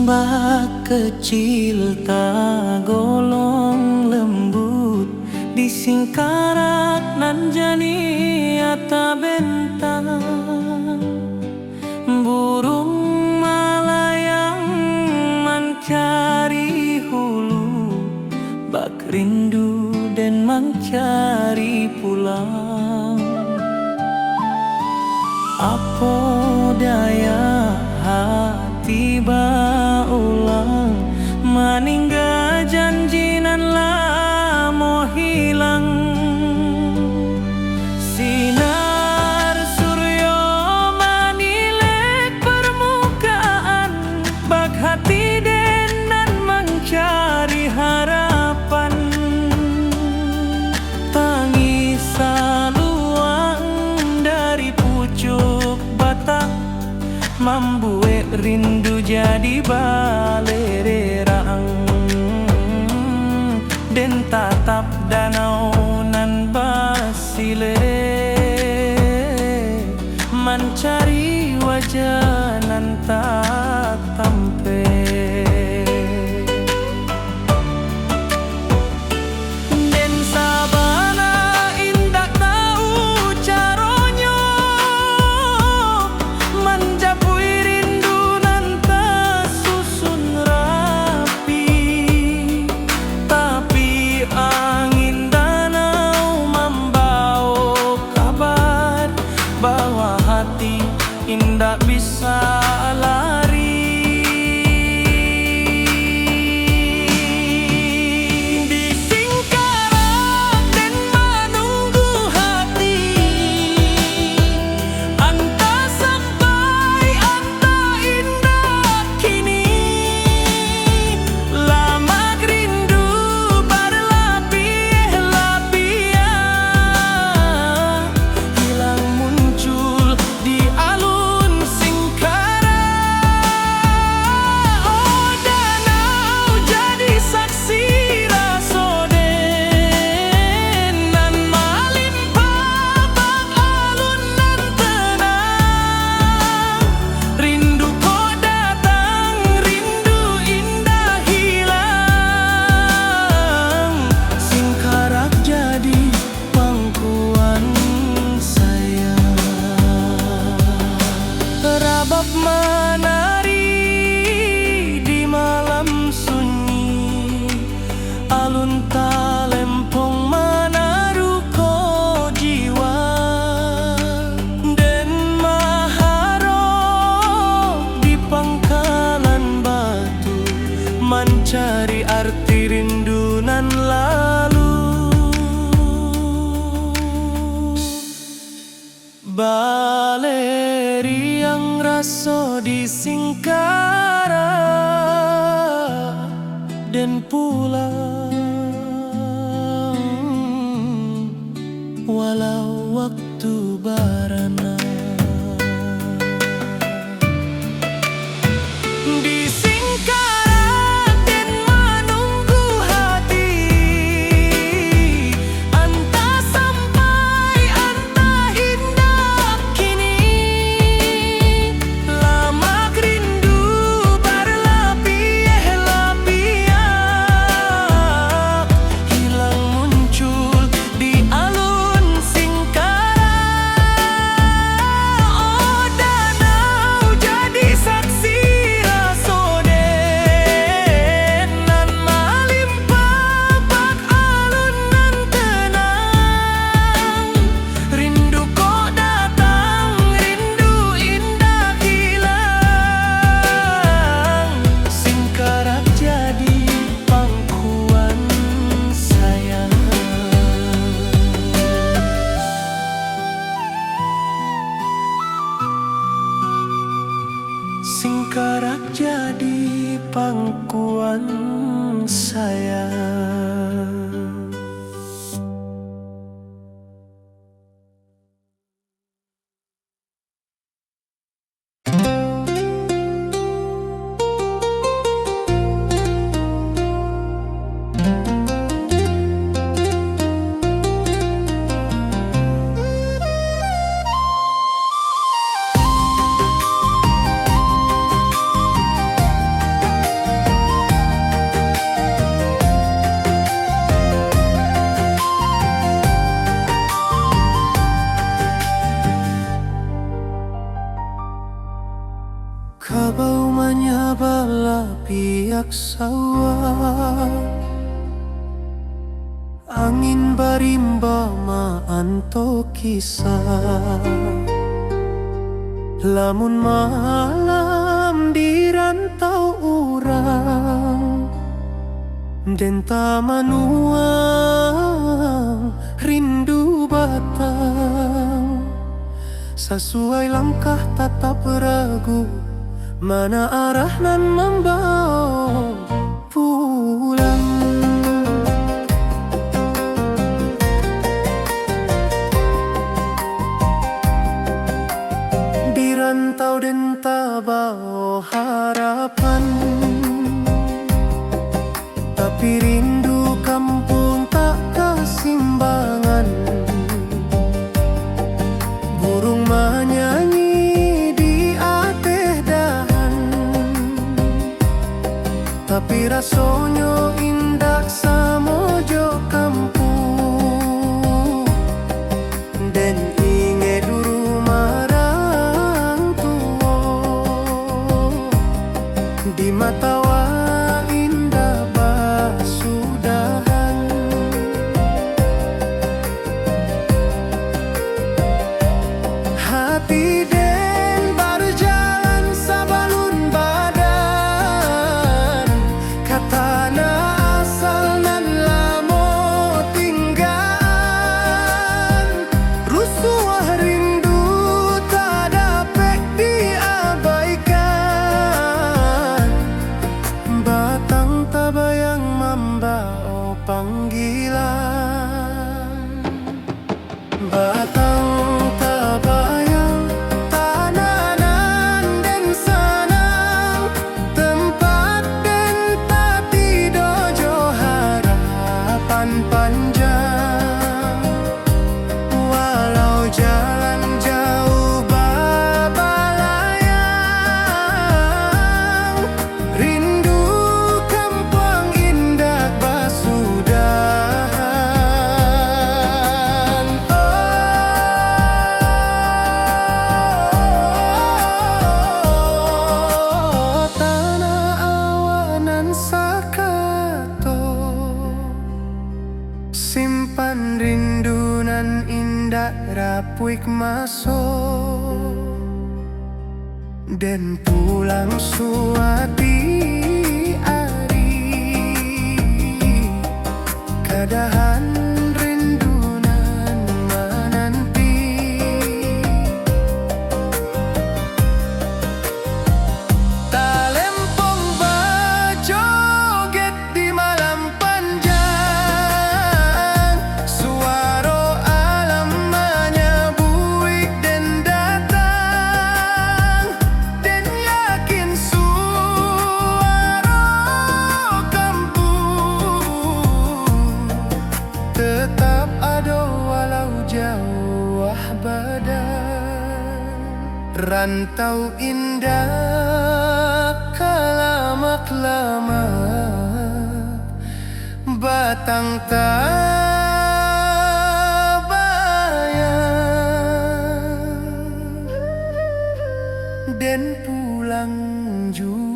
Ombak kecil tak golong lembut di singkarak nan jani ata bentang. Burung malayang mencari hulu, bak rindu dan mencari pulang. Apa daya hati baulang meninggal janjinan lah mau hilang. Sinar suryo manilek permukaan, bak hati denan mencari harapan. Tangis saluang dari pucuk batang, membuat rindu jadi balererang. Den tatap danau nan basile, mencari wajah nan tak tampe. Den sabana indak tahu caronyo menjapui rindu nan tersusun rapi. Tapi angin danau membawa kabar bahwa hati indak bisa lari. Di singkarak dan menunggu hati, anta sampai anta indah kini. Lama rindu berlapis-lapis, hilang muncul di alun singkarak. Oh danau jadi saksi rasoden nan melimpah bak alun nan tenang. Rindu kau datang, rindu indah hilang. Singkarak jadi pangkuan saya. Rabab menari di malam sunyi, alun talempong menaruh ko jiwa. Dan maharok di pangkalan batu, mencari arti rindu nan lalu. Baleri yang raso di singkarak dan pulang walau waktu barana. Di singkarak dan menunggu hati, anta sampai anta indah kini. Lama rindu berlapis-lapis, hilang muncul di alun singkarak. Oh danau jadi saksi rasoden nan melimpah bak alun nan tenang. Rindu kau datang, rindu indah hilang. Singkarak jadi pangkuan saya. Singkarak jadi pangkuan saya. sawah. Angin barimba maanto kisah, lamun malam di rantau urang, denta manuang rindu batang. Sesuai langkah tatap ragu, mana arah nan membawa pulang. Di rantau denta bawa harapan, tapi rindu kampung tak kesimbangan. Burung menyanyi di ateh dahan, tapi rasonyo indah samojo kampung. Den inge duru marang tuo, di mata wa indah basudahan. Hati den berjalan sabalun badan, katana asal nan lamo tinggal. Rusuh rindu tak dapat diabaikan, batang tabayang membawa panggilan. Batang tabayang tananan den sanang, tempat den tati dojo harapan panjang. Walau jalan jauh babalayang, rindu kampung indah basudahan. Oh, tanah awanan sakato, simpan rindu nan indah rapuik masuk, dan pulang suati ari. Kadahan rindu nan menanti, talempong bajoget di malam panjang. Suaro alam menyebuik dan datang, dan yakin suaro kampung tetap ada walau jauh badan. Rantau indah kelamak-lamak, batang tabayang, dan pulang juo.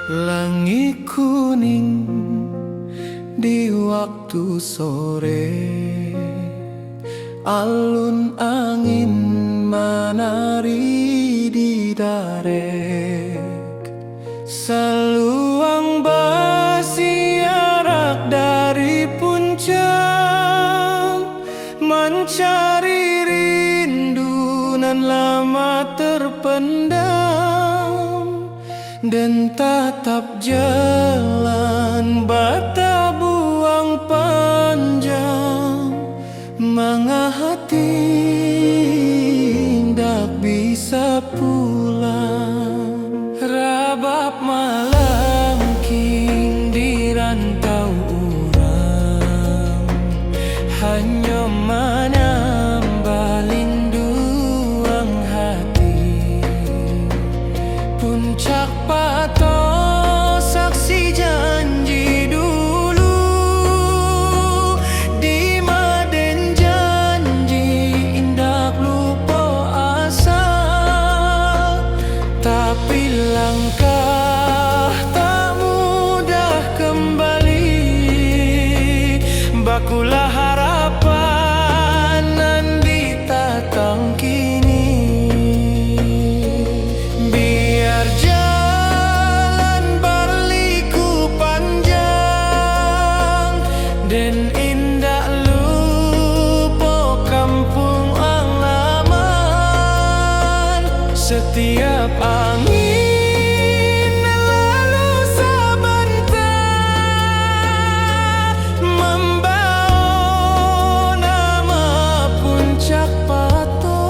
Langit kuning di waktu sore, alun angin menari di darek. Seluang bersiarak dari puncak, mencari rindu nan lama terpendam. dan tatap jalan bata buang panjang, manga hati ndak bisa pulang. Rabab malam king di rantau urang, hanya menambah linduang hati. Puncak pato saksi janji dulu, di maden janji indak lupa asal. Tapi langkah tak mudah kembali, bakulah harapan nan ditatang kini. Biar jalan berliku panjang dan indah lupa kampung halaman. Setiap angin lalu sebentar membawa nama puncak pato.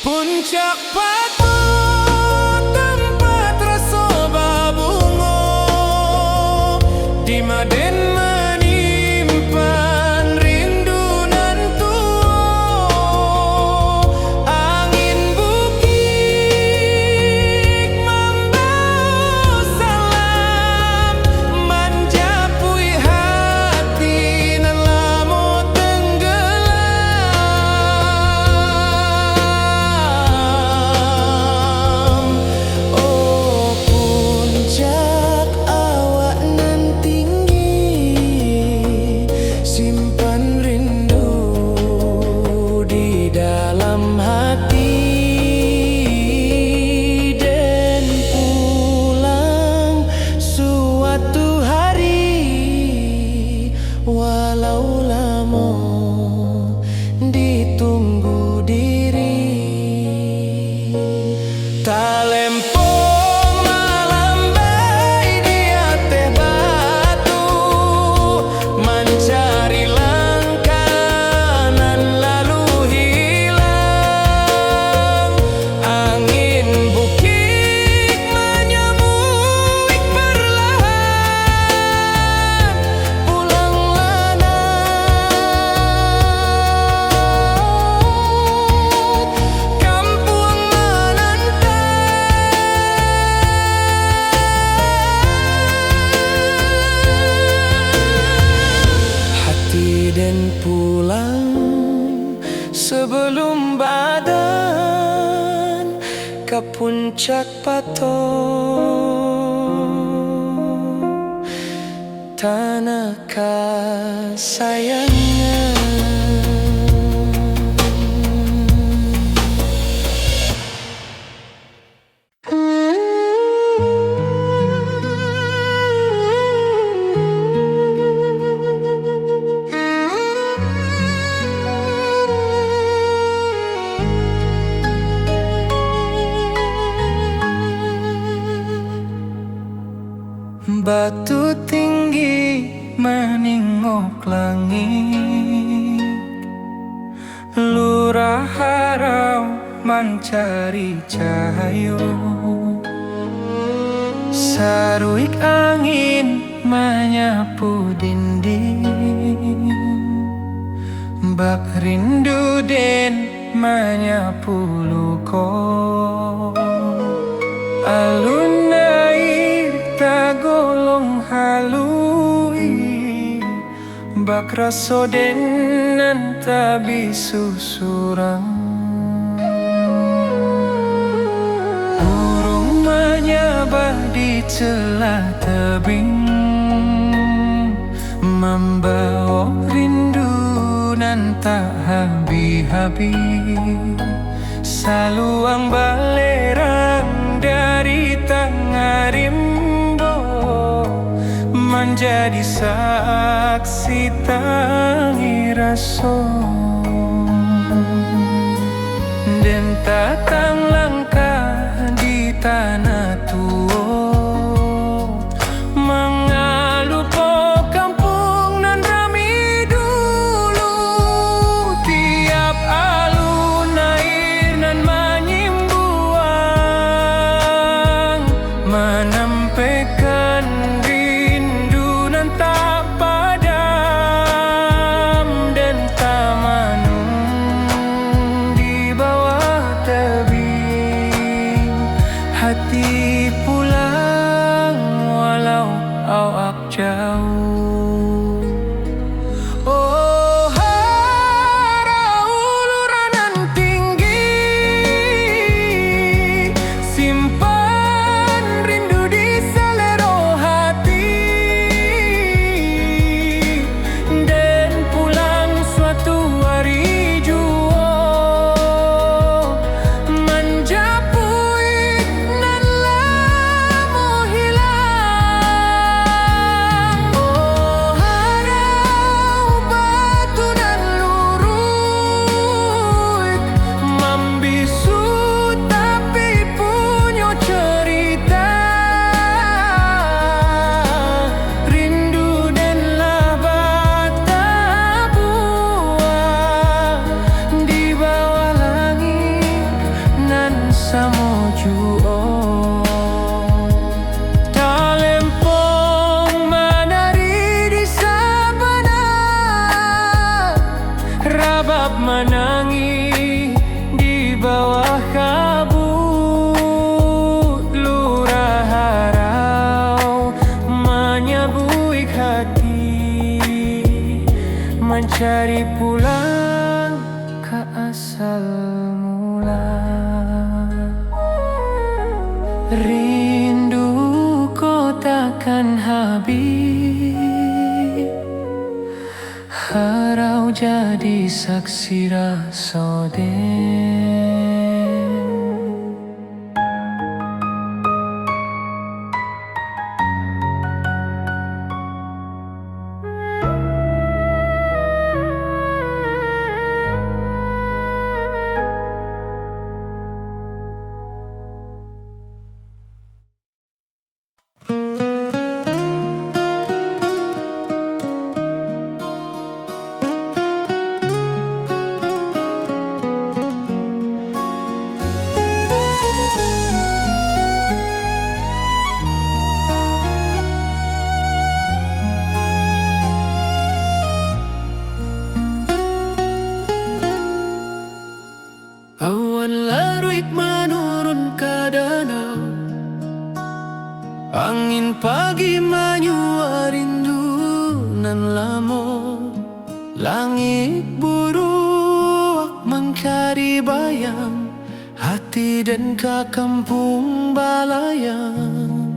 Puncak pato tempat rasa babungo, di maden menyimpan rindu nan tuo. Angin bukit membawa salam, menjapui hati nan lamo tenggelam. Oh puncak awak nan tinggi, simpan rindu di dalam hati, dan pulang suatu hari, walau lama ditunggu diri. Talempong malambai di ateh batu, mencari langkah nan lalu hilang. Angin bukit menyembuik perlahan, pulanglah nak, kampung menanti. Hati dan pulang sebelum badan ke puncak pato, tanah kesayangan. Batu tinggi meningok langit, lurah harau mencari cahaya. Saruik angin menyapu dinding, bak rindu den menyapu luko. Alun air tagolong halui, bak raso den nan tabi susurang. Burung menyabah di celah tebing, membawa rindu nan tak habis-habis. Saluang balerang dari tengah rimbo, menjadi saksi tangi raso. Dan datang langkah di tanah tua, mengalu po kampung nan rami dulu. Tiap alun air nan menyimbuang, menampaikan rindu nan tak padam. Dan tamanung di bawah tebing, hati pulang walau awak jauh. Oh, harau uluran tinggi, simpan rindu di selero hati, dan pulang suatu hari jua, menjapui nan lamo hilang. Oh, harau batu nan lurut, membisu tapi punya cerita, rindu dan bata buah di bawah langit nan samojuo. Talempong menari di sabana, rabab menangi di bawah kabut. Lurah harau menyabuik hati, mencari pulang ke asal mula. Rindu ko takkan habis, harau jadi saksi rasa den. Awan larut menurun ke danau, angin pagi menyua rindu nan lamo. Langit buruk mencari bayang, hati dan ke kampung balayang.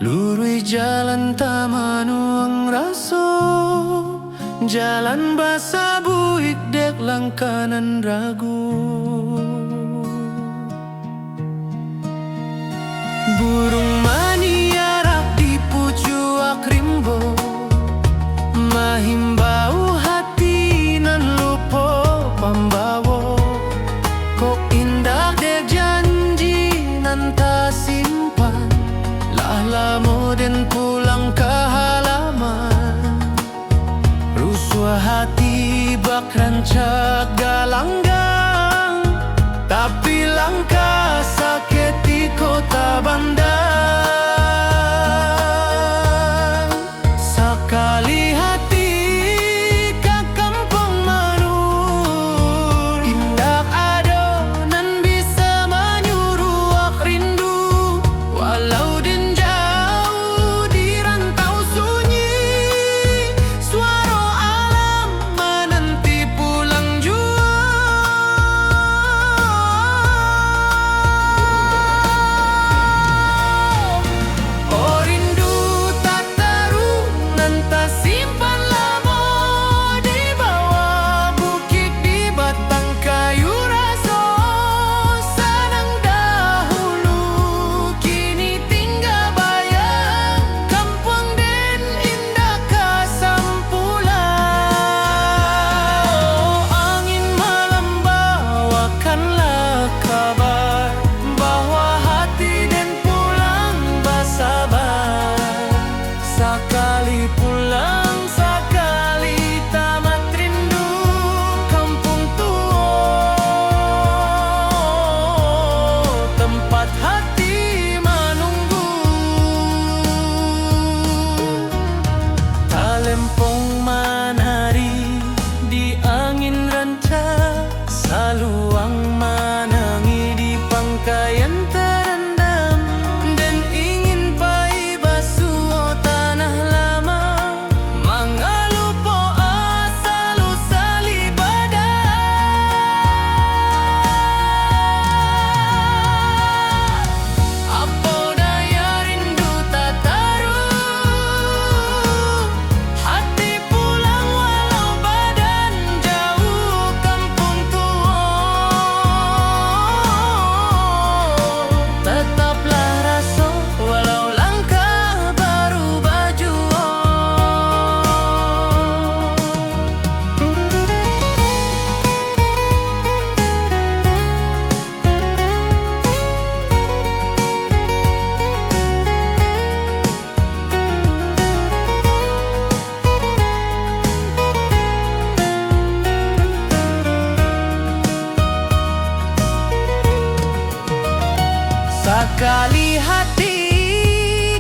Lurui jalan tamanuang raso, jalan basah buik dek langkanan ragu. Burung maniarak di pucuak rimbo, mahimbau hati nan lupo pambawo. Kok indah dek janji nan tak simpan, lamo dan pulang ke halaman. Rusua hati bak rancak galanggang, tapi langkah sakit di kota bandang. Sekali hati ke kampung manur, indah ado nan bisa menyuruh rindu. Walau din jauh di rantau sunyi, suara alam menanti pulang jua. Sakali hati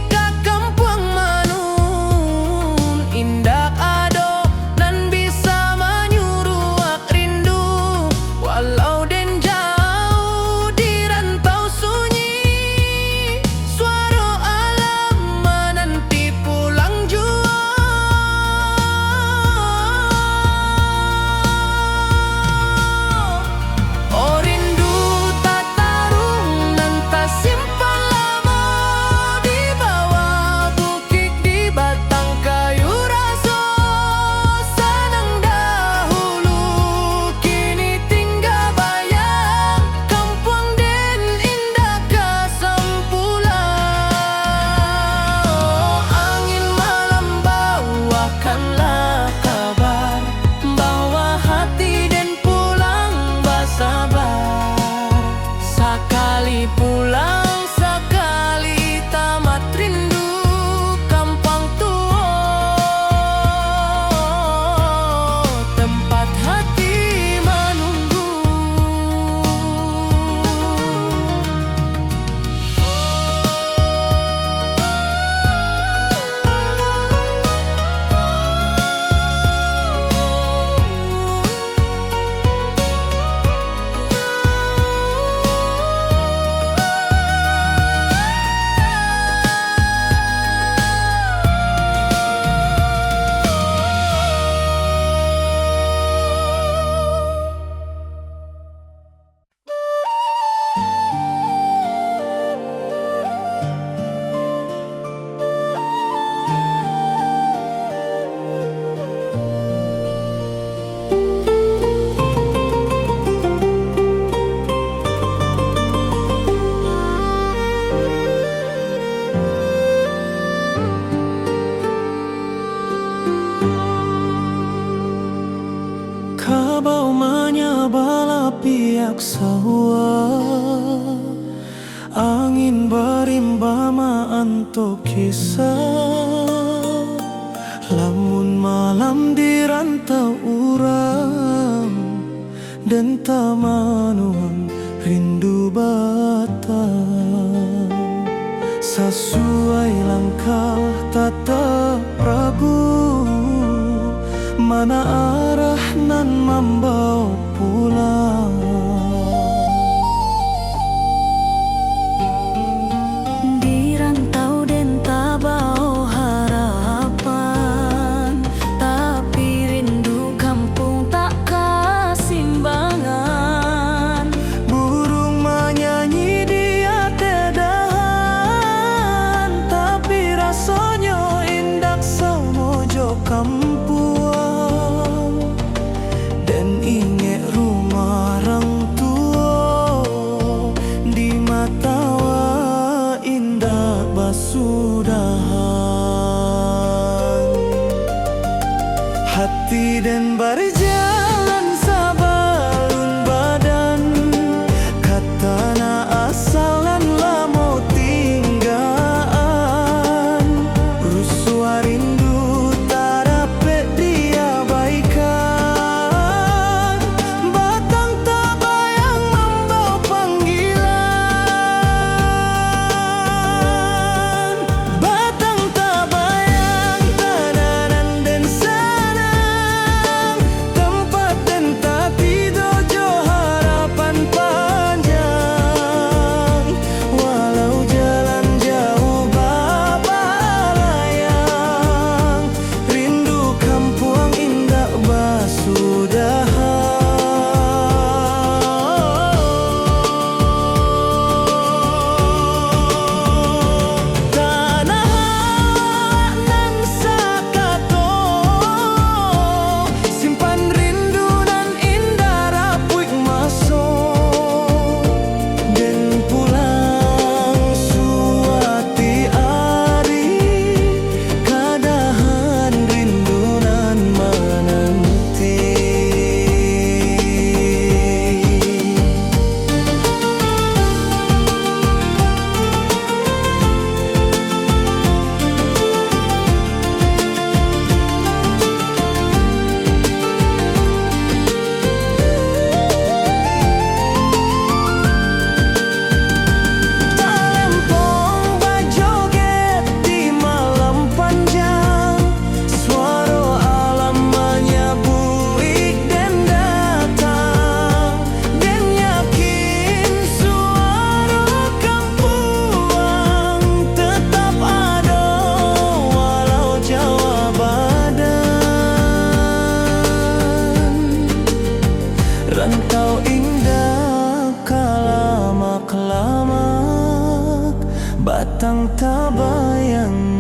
ka Kampung Manun, indah ado nan bisa menyuruh rindu. Walau den jauh di rantau sunyi, suara alam menanti pulang jua. Oh rindu tak tarung nan tak simpan lama, di bawah bukit di batang kayu raso. Senang dahulu kini tinggal bayang, kampung den indah kesempulan. Oh, angin malam bawakanlah kabar bahwa hati den pulang bersabar. Sakali pulang, sakali tamat rindu kampung tua, tempat hati menunggu. Kabau menyabala pihak sawah, angin berimbama antuk kisah. Lamun malam di rantau urang, dan tamanuang rindu batang. Sesuai langkah tatap ragu, mana arah nan membawa pulang. Di rantau den tabau harapan, tapi rindu kampung tak kasimbangan. Burung menyanyi di atedahan, tapi rasanya indah semojo kampuang. datang tak bayang